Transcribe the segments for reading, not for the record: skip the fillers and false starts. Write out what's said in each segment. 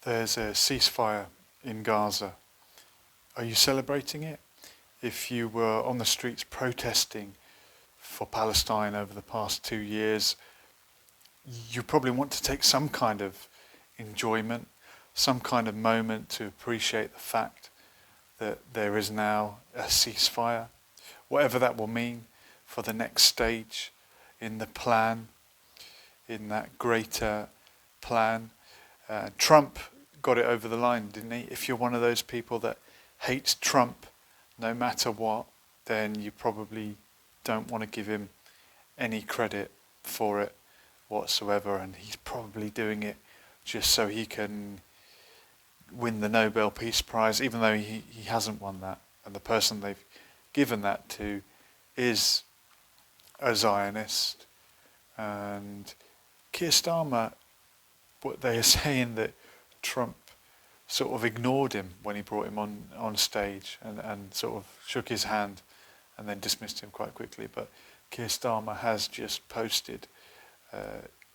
There's a ceasefire in Gaza. Are you celebrating it? If you were on the streets protesting for Palestine over the past 2 years, you probably want to take some kind of enjoyment, some kind of moment to appreciate the fact that there is now a ceasefire, whatever that will mean for the next stage in the plan, in that greater plan. Trump got it over the line, didn't he? If you're one of those people that hates Trump no matter what, then you probably don't want to give him any credit for it whatsoever, and he's probably doing it just so he can win the Nobel Peace Prize, even though he hasn't won that. And the person they've given that to is a Zionist. And Keir Starmer, what they are saying that Trump sort of ignored him when he brought him on stage and sort of shook his hand and then dismissed him quite quickly. But Keir Starmer has just posted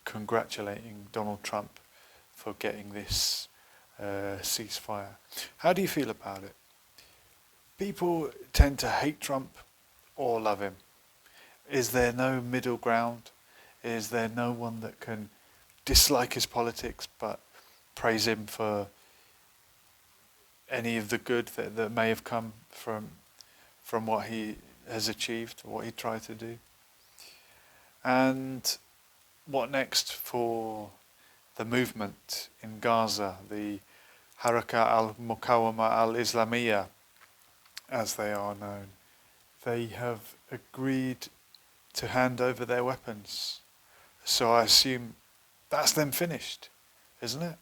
congratulating Donald Trump for getting this ceasefire. How do you feel about it? People tend to hate Trump or love him. Is there no middle ground? Is there no one that can dislike his politics but praise him for any of the good that may have come from what he has achieved, what he tried to do? And what next for the movement in Gaza, the Haraka al-Muqawama al-Islamiyya, as they are known? They have agreed to hand over their weapons. So I assume that's them finished, isn't it?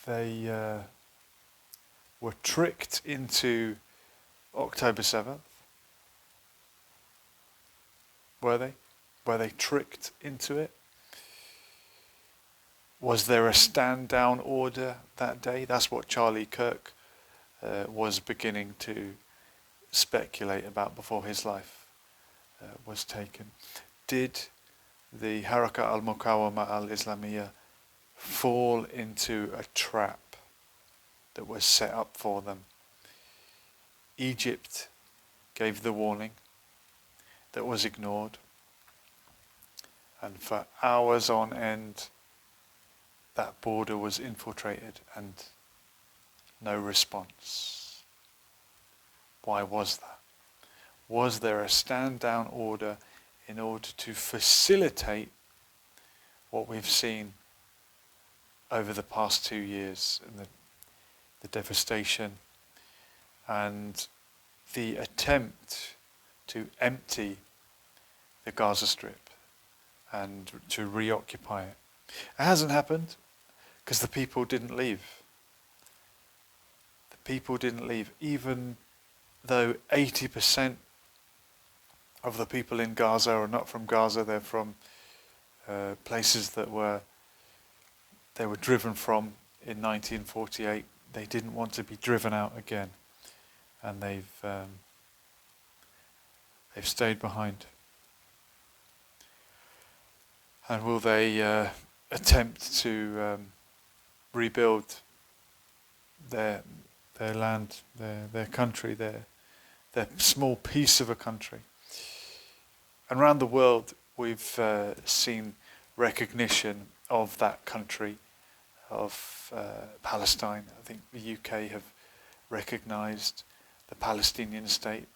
They were tricked into October 7th. Were they? Were they tricked into it? Was there a stand down order that day? That's what Charlie Kirk was beginning to speculate about before his life was taken. Did the Haraka al-Muqawama al-Islamiyya fall into a trap that was set up for them? Egypt gave the warning that was ignored, and for hours on end that border was infiltrated and no response. Why was that? Was there a stand down order in order to facilitate what we've seen over the past 2 years, and the devastation and the attempt to empty the Gaza Strip and to reoccupy it? It hasn't happened because the people didn't leave. The people didn't leave, even though 80% of the people in Gaza are not from Gaza. They're from places that they were driven from in 1948. They didn't want to be driven out again, and they've stayed behind. And will they attempt to rebuild their land, their country, their small piece of a country? And around the world, we've seen recognition of that country, of Palestine. I think the UK have recognised the Palestinian state.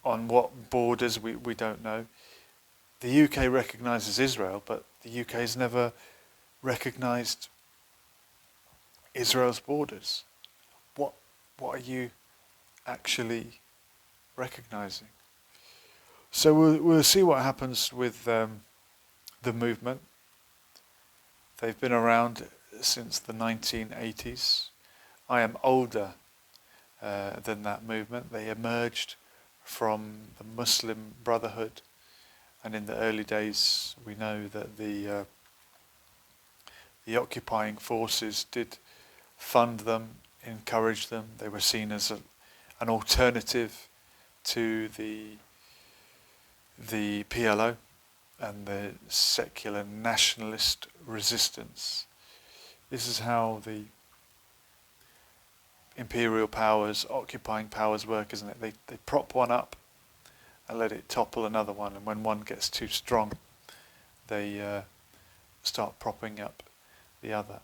On what borders, we don't know. The UK recognises Israel, but the UK has never recognised Israel's borders. What are you actually recognising? So we'll see what happens with the movement. They've been around since the 1980s. I am older than that movement. They emerged from the Muslim Brotherhood, and in the early days we know that the occupying forces did fund them, encourage them. They were seen as an alternative to the PLO and the secular nationalist resistance. This is how the imperial powers, occupying powers work, isn't it? They prop one up and let it topple another one, and when one gets too strong, they start propping up the other.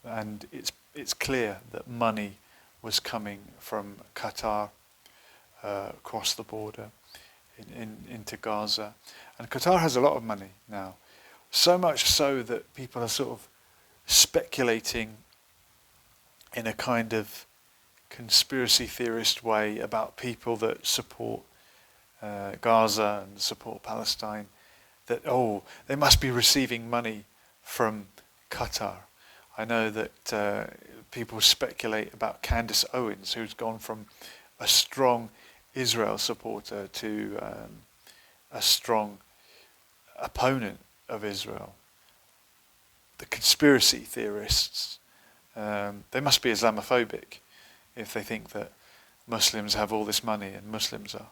And it's clear that money was coming from Qatar across the border into Gaza. And Qatar has a lot of money now, so much so that people are sort of speculating in a kind of conspiracy theorist way about people that support Gaza and support Palestine, that, they must be receiving money from Qatar. I know that people speculate about Candace Owens, who's gone from a strong Israel supporter to a strong opponent of Israel. The conspiracy theorists, they must be Islamophobic if they think that Muslims have all this money and Muslims are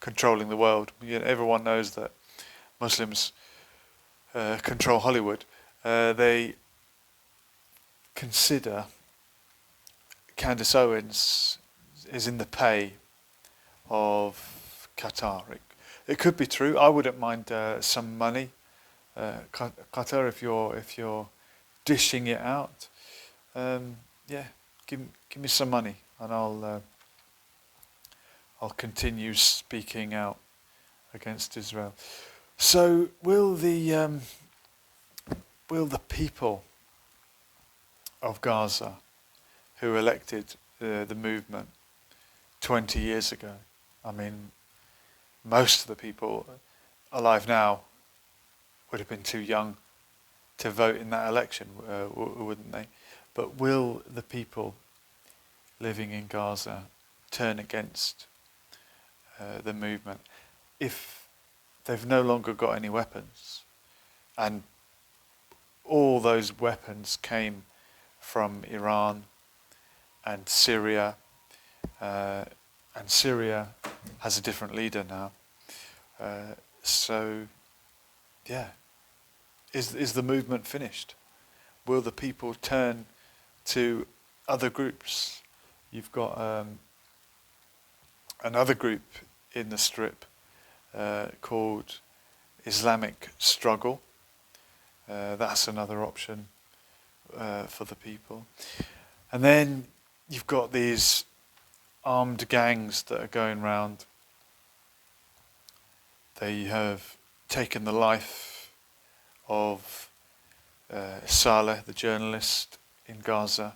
controlling the world. Everyone knows that Muslims control Hollywood. They consider Candace Owens is in the pay of Qatar. It could be true. I wouldn't mind some money, Qatar, if you're dishing it out. Give me some money, and I'll continue speaking out against Israel. So will the people of Gaza who elected the movement 20 years ago, I mean, most of the people alive now would have been too young to vote in that election, wouldn't they? But will the people living in Gaza turn against the movement if they've no longer got any weapons? And all those weapons came from Iran and Syria, and Syria has a different leader now. Is the movement finished? Will the people turn to other groups? You've got another group in the Strip called Islamic Struggle. That's another option for the people. And then you've got these armed gangs that are going round. They have taken the life of Saleh, the journalist in Gaza,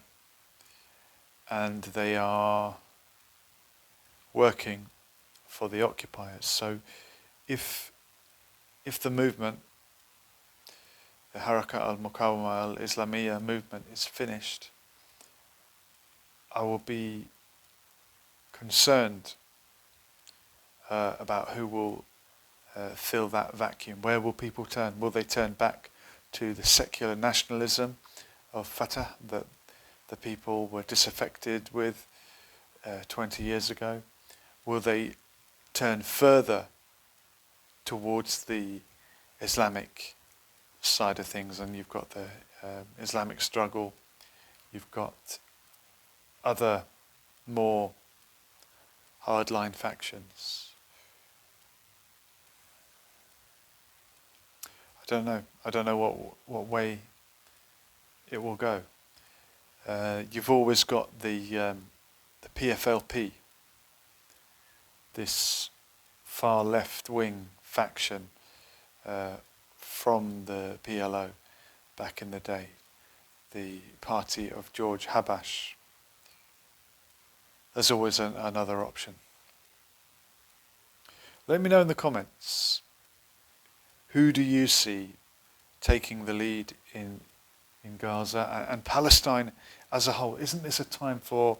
and they are working for the occupiers. So if the movement, the Harakat al-Muqawama al-Islamiyya movement, is finished, I will be concerned about who will fill that vacuum. Where will people turn? Will they turn back to the secular nationalism of Fatah that the people were disaffected with 20 years ago? Will they turn further towards the Islamic side of things? And you've got the Islamic struggle, you've got other more hardline factions. I don't know what way it will go. You've always got the PFLP, this far left wing faction from the PLO back in the day, the party of George Habash. There's always another option. Let me know in the comments, who do you see taking the lead in Gaza and Palestine as a whole? Isn't this a time for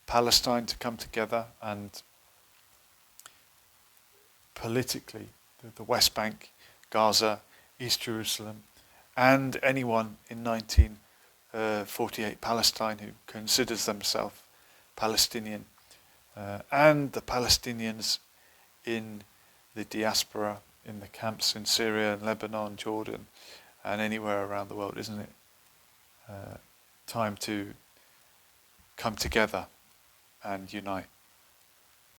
Palestine to come together and politically, the West Bank, Gaza, East Jerusalem, and anyone in 1948 Palestine who considers themselves Palestinian, and the Palestinians in the diaspora, in the camps in Syria, Lebanon, Jordan, and anywhere around the world, isn't it? time to come together and unite.